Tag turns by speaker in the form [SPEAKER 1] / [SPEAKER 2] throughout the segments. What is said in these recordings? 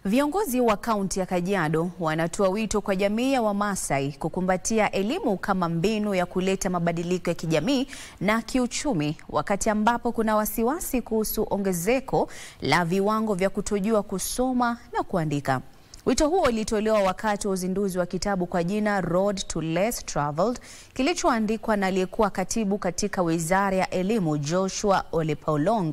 [SPEAKER 1] Viongozi wa kaunti ya Kajiado wanatoa wito kwa jamii ya Wamasai kukumbatia elimu kama mbinu ya kuleta mabadiliko ya kijamii na kiuchumi, wakati ambapo kuna wasiwasi kuhusu ongezeko la viwango vya kutojua kusoma na kuandika. Wito huo ulitolewa wakati wa uzinduzi wa kitabu kwa jina Road to Less Traveled, kilichoandikwa na aliyekuwa katibu katika Wizara ya Elimu Joshua Ole Paulong.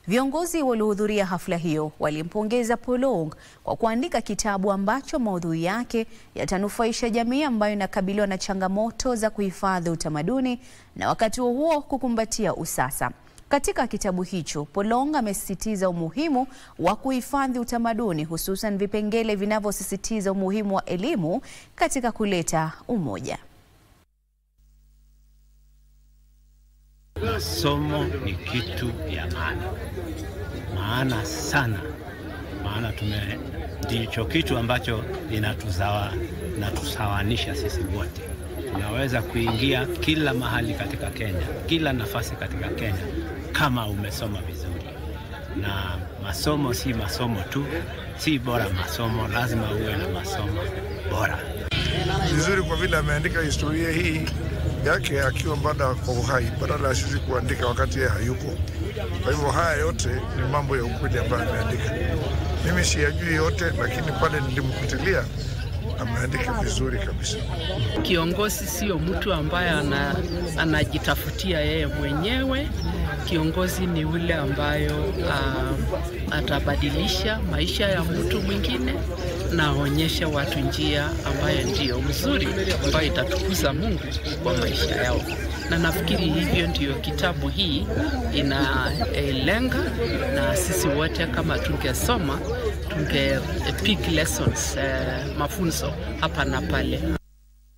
[SPEAKER 1] Viongozi waliohudhuria hafla hiyo walimpongeza Paulong kwa kuandika kitabu ambacho maudhui yake yatanufaisha jamii ambayo inakabiliwa na changamoto za kuhifadhi utamaduni na wakati huo kukumbatia usasa. Katika kitabu hicho, Paulong amesisitiza umuhimu wa kuhifadhi utamaduni, hususan vipengele vinavyosisitiza umuhimu wa elimu katika kuleta umoja.
[SPEAKER 2] Masomo ni kitu ya maana sana, maana ndicho kitu ambacho inatusawanisha sisi wote. Tunaweza kuingia kila mahali katika Kenya, kila nafasi katika Kenya kama umesoma vizuri. Na masomo si masomo tu, si bora masomo, lazima uwe na masomo bora.
[SPEAKER 3] Vizuri kwa vile ameandika historia hii yake akiwa bado kwa uhai, badala ya sisi kuandika wakati yeye hayuko. Kwa hivyo haya yote ni mambo ya ukweli ambayo ameandika. Mimi siyajui yote, lakini pale nilimkutilia ameandika vizuri kabisa.
[SPEAKER 4] Kiongozi sio mtu ambaye anajitafutia yeye mwenyewe. Kiongozi ni yule ambayo atabadilisha maisha ya mtu mwingine na aonyeshe watu njia ambayo ndio mzuri, ambayo itatukuza Mungu kwa maisha yao. Na nafikiri hivyo ndio kitabu hii inalenga, na sisi wote kama tungesoma pick lessons, mafunzo hapa na pale.